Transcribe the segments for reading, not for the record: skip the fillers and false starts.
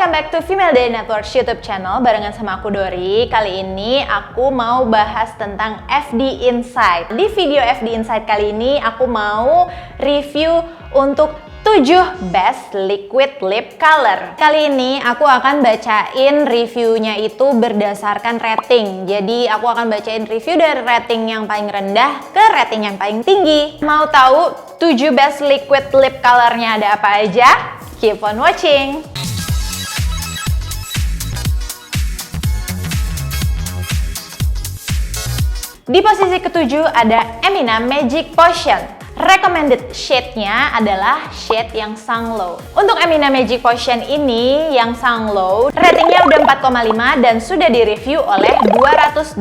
welcome back to Female Day Networks YouTube channel barengan sama aku Dori. Kali ini aku mau bahas tentang FD Insight. Di video FD Insight kali ini aku mau review untuk 7 best liquid lip color. Kali ini aku akan bacain reviewnya itu berdasarkan rating. Jadi aku akan bacain review dari rating yang paling rendah ke rating yang paling tinggi. Mau tahu 7 best liquid lip colornya ada apa aja? Keep on watching! Di posisi ketujuh ada Emina Magic Potion. Recommended shade-nya adalah shade yang Sunglow. Untuk Emina Magic Potion ini yang Sunglow, ratingnya udah 4,5 dan sudah direview oleh 287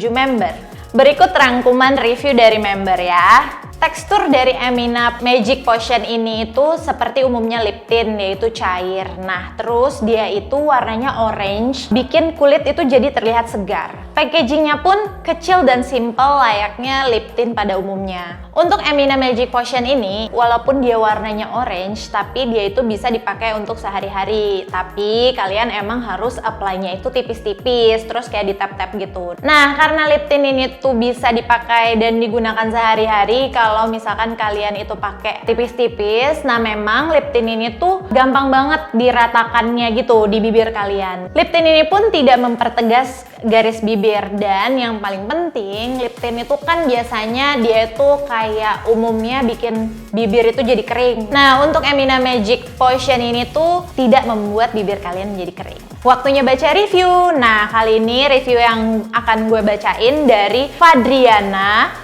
member. Berikut rangkuman review dari member ya. Tekstur dari Emina Magic Potion ini itu seperti umumnya lip tint, yaitu cair. Nah, terus dia itu warnanya orange, bikin kulit itu jadi terlihat segar. Packagingnya pun kecil dan simple layaknya lip tint pada umumnya. Untuk Emina Magic Potion ini, walaupun dia warnanya orange, tapi dia itu bisa dipakai untuk sehari-hari. Tapi kalian emang harus apply-nya itu tipis-tipis, terus kayak di tap-tap gitu. Nah, karena lip tint ini tuh bisa dipakai dan digunakan sehari-hari, kalau misalkan kalian itu pakai tipis-tipis, nah memang lip tint ini tuh gampang banget diratakannya gitu di bibir kalian. Lip tint ini pun tidak mempertegas garis bibir, dan yang paling penting lip tint itu kan biasanya dia itu kayak umumnya bikin bibir itu jadi kering. Nah, untuk Emina Magic Potion ini tuh tidak membuat bibir kalian menjadi kering. Waktunya baca review. Nah, kali ini review yang akan gue bacain dari Fadriana_S.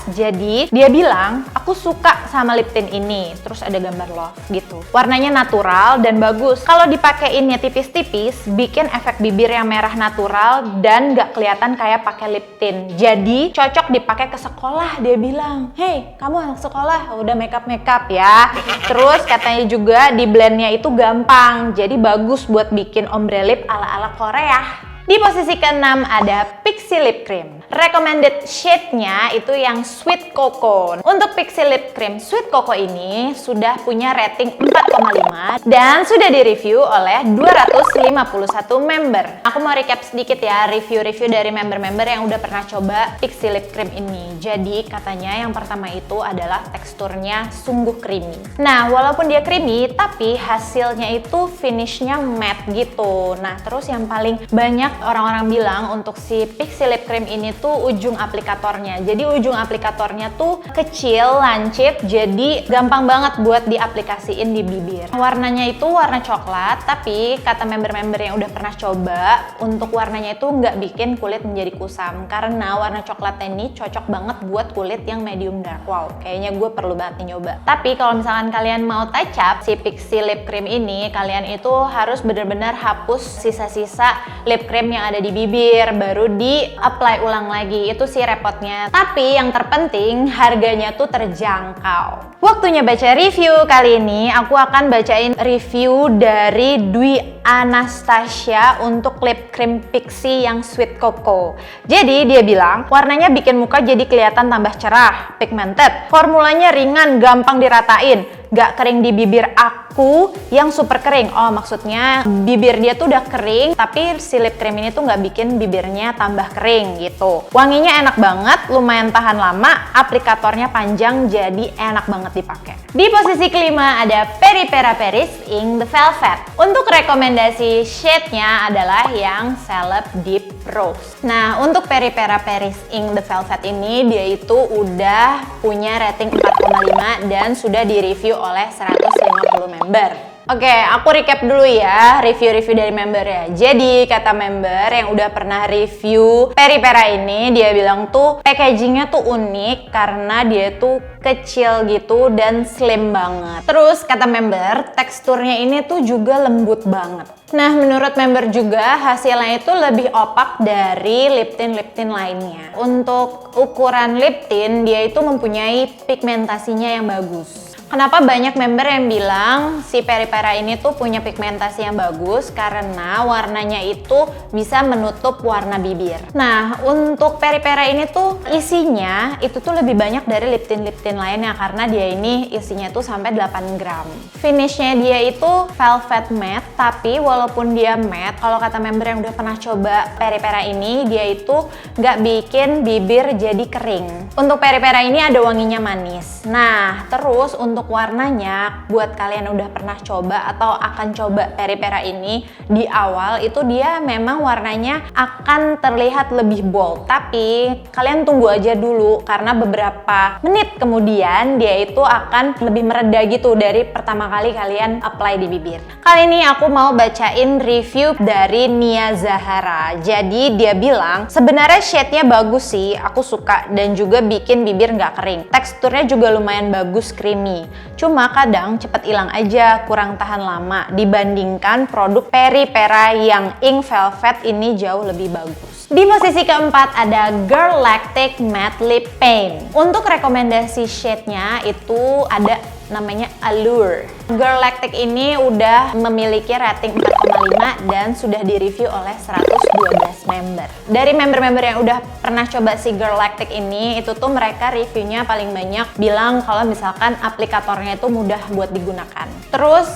Jadi dia bilang, aku suka sama lip tint ini. Terus ada gambar love gitu. Warnanya natural dan bagus. Kalau dipakeinnya tipis-tipis, bikin efek bibir yang merah natural dan gak kelihatan kayak pakai lip tint. Jadi cocok dipakai ke sekolah. Dia bilang, hey, kamu anak sekolah, udah makeup ya. Terus katanya juga di blendnya itu gampang. Jadi bagus buat bikin ombre lip ala-ala Korea. Di posisi ke-6 ada Pixi Lip Cream. Recommended shade-nya itu yang Sweet Cocoa. Untuk Pixi Lip Cream Sweet Cocoa ini sudah punya rating 4,5 dan sudah direview oleh 251 member. Aku mau recap sedikit ya review-review dari member-member yang udah pernah coba Pixi Lip Cream ini. Jadi katanya yang pertama itu adalah teksturnya sungguh creamy. Nah, walaupun dia creamy, tapi hasilnya itu finishnya matte gitu. Nah, terus yang paling banyak orang-orang bilang untuk si Pixi Lip Cream ini tuh ujung aplikatornya. Jadi ujung aplikatornya tuh kecil, lancip, jadi gampang banget buat diaplikasiin di bibir. Warnanya itu warna coklat, tapi kata member-member yang udah pernah coba, untuk warnanya itu nggak bikin kulit menjadi kusam. Karena warna coklat ini cocok banget buat kulit yang medium dark. Wow, kayaknya gue perlu banget nih nyoba. Tapi kalau misalkan kalian mau touch up si Pixi Lip Cream ini, kalian itu harus benar-benar hapus sisa-sisa lip cream yang ada di bibir, baru di apply ulang lagi. Itu sih repotnya. Tapi yang terpenting harganya tuh terjangkau. Waktunya baca review. Kali ini aku akan bacain review dari Dwi Anastasia untuk lip cream Pixi yang Sweet Cocoa. Jadi dia bilang warnanya bikin muka jadi kelihatan tambah cerah, pigmented. Formulanya ringan, gampang diratain, gak kering di bibir aku yang super kering. Oh, maksudnya bibir dia tuh udah kering, tapi si lip cream ini tuh gak bikin bibirnya tambah kering gitu. Wanginya enak banget, lumayan tahan lama, aplikatornya panjang, jadi enak banget dipakai. Di posisi kelima ada Peripera Paris Ink The Velvet. Untuk rekomendasi shade-nya adalah yang Celeb Deep Rose. Nah, untuk Peripera Paris Ink The Velvet ini dia itu udah punya rating 4,5 dan sudah direview oleh 150 member. Oke, aku recap dulu ya review-review dari member ya. Jadi kata member yang udah pernah review Peripera ini, dia bilang tuh packagingnya tuh unik karena dia tuh kecil gitu dan slim banget. Terus kata member teksturnya ini tuh juga lembut banget. Nah, menurut member juga hasilnya itu lebih opak dari lip tint lainnya. Untuk ukuran lip tint dia itu mempunyai pigmentasinya yang bagus. Kenapa banyak member yang bilang si Peri Pera ini tuh punya pigmentasi yang bagus? Karena warnanya itu bisa menutup warna bibir. Nah, untuk Peri Pera ini tuh isinya itu tuh lebih banyak dari lip tint lainnya karena dia ini isinya tuh sampai 8 gram. Finishnya dia itu velvet matte, tapi walaupun dia matte, kalau kata member yang udah pernah coba Peri Pera ini, dia itu nggak bikin bibir jadi kering. Untuk Peri Pera ini ada wanginya manis. Nah, terus untuk warnanya, buat kalian yang udah pernah coba atau akan coba Peri Pera ini, di awal itu dia memang warnanya akan terlihat lebih bold, tapi kalian tunggu aja dulu karena beberapa menit kemudian dia itu akan lebih mereda gitu dari pertama kali kalian apply di bibir. Kali ini aku mau bacain review dari Nia Zahara. Jadi dia bilang sebenarnya shade-nya bagus sih, aku suka dan juga bikin bibir nggak kering. Teksturnya juga lumayan bagus, creamy. Cuma kadang cepet hilang aja, kurang tahan lama dibandingkan produk Peri Pera yang Ink Velvet ini jauh lebih bagus. Di posisi keempat ada Girl Lactic Matte Lip Paint. Untuk rekomendasi shade-nya itu ada namanya Allure. Girl Lactic ini udah memiliki rating 4,5 dan sudah direview oleh 112 member. Dari member-member yang udah pernah coba si Girl Lactic ini, itu tuh mereka reviewnya paling banyak bilang kalau misalkan aplikatornya itu mudah buat digunakan. Terus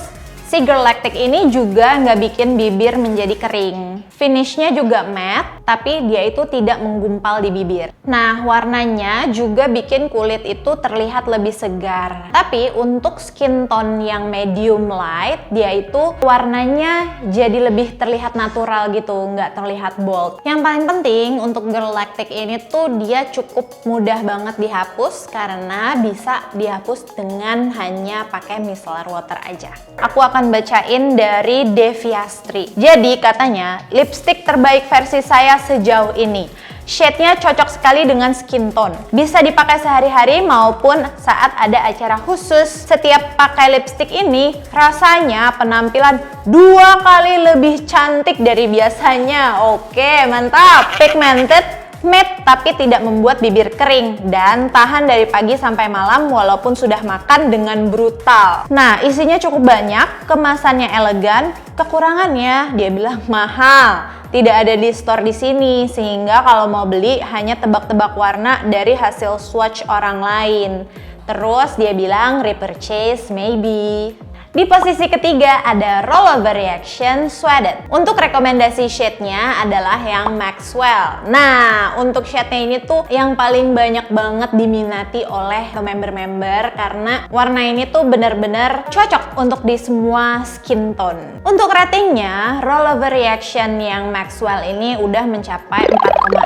si Girl Lactic ini juga nggak bikin bibir menjadi kering. Finishnya juga matte, tapi dia itu tidak menggumpal di bibir. Nah, warnanya juga bikin kulit itu terlihat lebih segar. Tapi untuk skin tone yang medium light, dia itu warnanya jadi lebih terlihat natural gitu, nggak terlihat bold. Yang paling penting untuk Girl Lactic ini tuh dia cukup mudah banget dihapus karena bisa dihapus dengan hanya pakai micellar water aja. Aku akan bacain dari Deviastri. Jadi katanya lipstick terbaik versi saya sejauh ini. Shade-nya cocok sekali dengan skin tone. Bisa dipakai sehari-hari maupun saat ada acara khusus. Setiap pakai lipstick ini, rasanya penampilan 2 kali lebih cantik dari biasanya. Oke, mantap. Pigmented, matte tapi tidak membuat bibir kering dan tahan dari pagi sampai malam walaupun sudah makan dengan brutal. Nah, isinya cukup banyak, kemasannya elegan, kekurangannya dia bilang mahal. Tidak ada di store di sini sehingga kalau mau beli hanya tebak-tebak warna dari hasil swatch orang lain. Terus dia bilang repurchase maybe. Di posisi ketiga ada Rollover Reaction Sweated. Untuk rekomendasi shade-nya adalah yang Maxwell. Nah, untuk shade-nya ini tuh yang paling banyak banget diminati oleh member-member karena warna ini tuh bener-bener cocok untuk di semua skin tone. Untuk ratingnya, Rollover Reaction yang Maxwell ini udah mencapai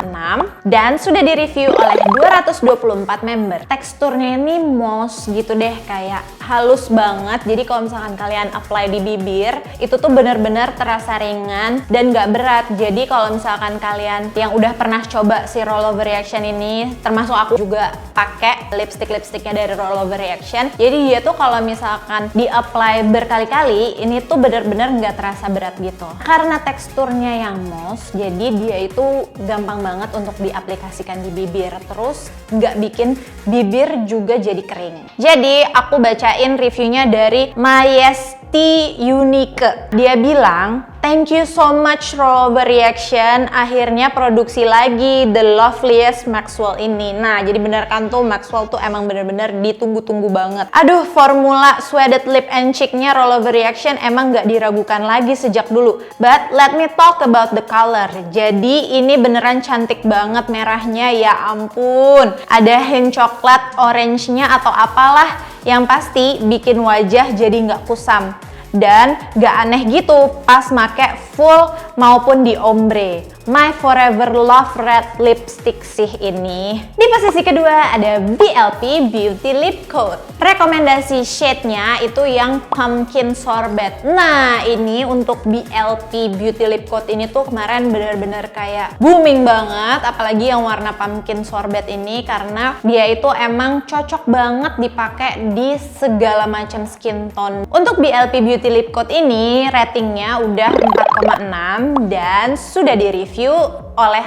4,6 dan sudah direview oleh 224 member. Teksturnya ini moss gitu deh, kayak halus banget. Jadi kalau misalkan kalian apply di bibir, itu tuh bener-bener terasa ringan dan gak berat. Jadi kalau misalkan kalian yang udah pernah coba si Rollover Reaction ini, termasuk aku juga pakai lipstick-lipsticknya dari Rollover Reaction. Jadi dia tuh kalau misalkan di-apply berkali-kali, ini tuh bener-bener gak terasa berat gitu. Karena teksturnya yang moss, jadi dia itu gampang banget untuk diaplikasikan di bibir. Terus gak bikin bibir juga jadi kering. Jadi aku bacain reviewnya dari Mayesti Unique. Dia bilang, thank you so much Rollover Reaction, akhirnya produksi lagi the loveliest Maxwell ini. Nah, jadi bener kan tuh Maxwell tuh emang bener-bener ditunggu-tunggu banget. Aduh, formula Sweated Lip and Cheek-nya Rollover Reaction emang gak diragukan lagi sejak dulu. But let me talk about the color. Jadi ini beneran cantik banget merahnya, ya ampun. Ada hint coklat, orange-nya atau apalah. Yang pasti bikin wajah jadi nggak kusam dan nggak aneh gitu pas make full maupun di ombre. My Forever Love Red Lipstick sih ini. Di posisi kedua ada BLP Beauty Lip Coat. Rekomendasi shade-nya itu yang Pumpkin Sorbet. Nah, ini untuk BLP Beauty Lip Coat ini tuh kemarin bener-bener kayak booming banget, apalagi yang warna Pumpkin Sorbet ini karena dia itu emang cocok banget dipakai di segala macam skin tone. Untuk BLP Beauty Lip Coat ini ratingnya udah 4,6 Instagram dan sudah di-review oleh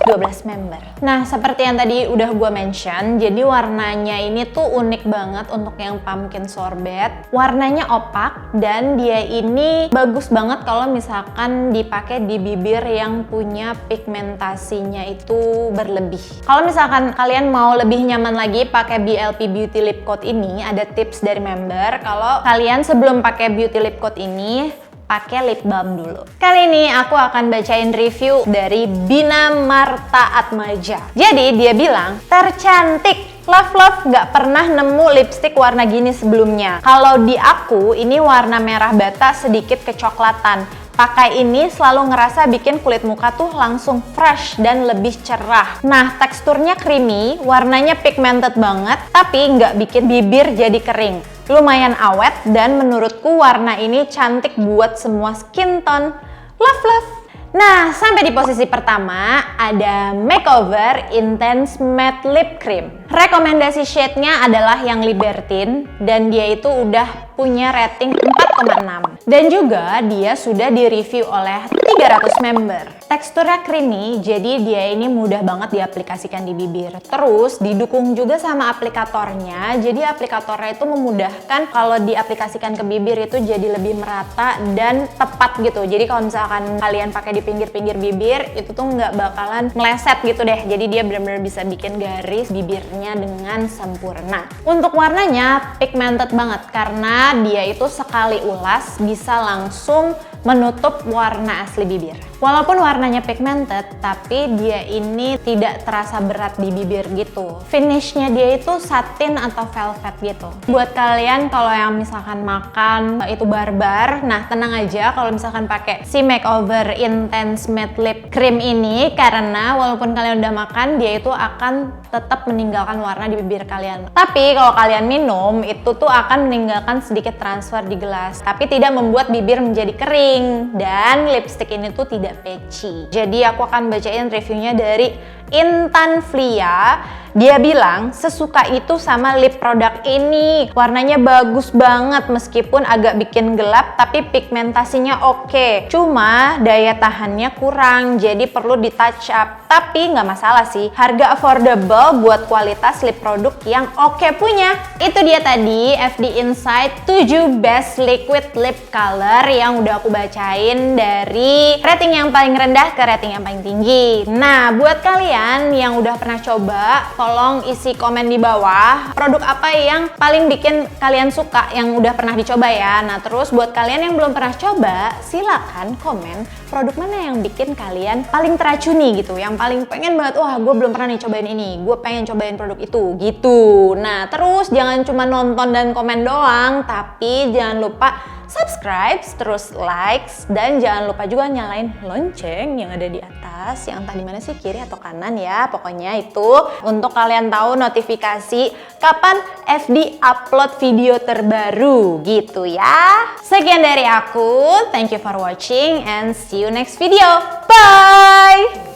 112 member. Nah, seperti yang tadi udah gue mention, jadi warnanya ini tuh unik banget untuk yang pumpkin sorbet. Warnanya opak dan dia ini bagus banget kalau misalkan dipakai di bibir yang punya pigmentasinya itu berlebih. Kalau misalkan kalian mau lebih nyaman lagi pakai BLP Beauty Lip Coat ini, ada tips dari member kalau kalian sebelum pakai Beauty Lip Coat ini pakai lip balm dulu. Kali ini aku akan bacain review dari Bina Marta Atmaja. Jadi dia bilang, tercantik. Love gak pernah nemu lipstick warna gini sebelumnya. Kalau di aku ini warna merah bata sedikit kecoklatan. Pakai ini selalu ngerasa bikin kulit muka tuh langsung fresh dan lebih cerah. Nah, teksturnya creamy, warnanya pigmented banget, tapi nggak bikin bibir jadi kering. Lumayan awet dan menurutku warna ini cantik buat semua skin tone. Love. Nah, sampai di posisi pertama ada Makeover Intense Matte Lip Cream. Rekomendasi shade-nya adalah yang Libertine dan dia itu udah punya rating 4,6. Dan juga dia sudah di-review oleh 300 member. Teksturnya creamy, jadi dia ini mudah banget diaplikasikan di bibir. Terus didukung juga sama aplikatornya, jadi aplikatornya itu memudahkan kalau diaplikasikan ke bibir itu jadi lebih merata dan tepat gitu. Jadi kalau misalkan kalian pakai di pinggir-pinggir bibir, itu tuh nggak bakalan meleset gitu deh. Jadi dia benar-benar bisa bikin garis bibirnya dengan sempurna. Untuk warnanya pigmented banget karena dia itu sekali ulas bisa langsung menutup warna asli bibir. Walaupun warnanya pigmented, tapi dia ini tidak terasa berat di bibir gitu. Finishnya dia itu satin atau velvet gitu. Buat kalian kalau yang misalkan makan itu barbar, nah tenang aja kalau misalkan pakai si Makeover Intense Matte Lip Cream ini, karena walaupun kalian udah makan, dia itu akan tetap meninggalkan warna di bibir kalian. Tapi kalau kalian minum, itu tuh akan meninggalkan sedikit transfer di gelas, tapi tidak membuat bibir menjadi kering. Dan lipstick ini tuh tidak patchy. Jadi aku akan bacain reviewnya dari Intan Flia. Dia bilang sesuka itu sama lip product ini. Warnanya bagus banget meskipun agak bikin gelap, tapi pigmentasinya oke. Cuma daya tahannya kurang, jadi perlu di touch up. Tapi nggak masalah sih, harga affordable buat kualitas lip produk yang oke punya. Itu dia tadi FD Insight 7 best liquid lip color yang udah aku bacain dari rating yang paling rendah ke rating yang paling tinggi. Nah, buat kalian yang udah pernah coba, tolong isi komen di bawah produk apa yang paling bikin kalian suka yang udah pernah dicoba ya. Nah, terus buat kalian yang belum pernah coba, silakan komen produk mana yang bikin kalian paling teracuni gitu, yang paling pengen banget, wah gue belum pernah nih cobain ini, gue pengen cobain produk itu gitu. Nah, terus jangan cuma nonton dan komen doang, tapi jangan lupa subscribe, terus likes, dan jangan lupa juga nyalain lonceng yang ada di atas, yang entah di mana sih, kiri atau kanan ya, pokoknya itu untuk kalian tahu notifikasi kapan FD upload video terbaru gitu ya. Sekian dari aku, thank you for watching and see you next video, bye!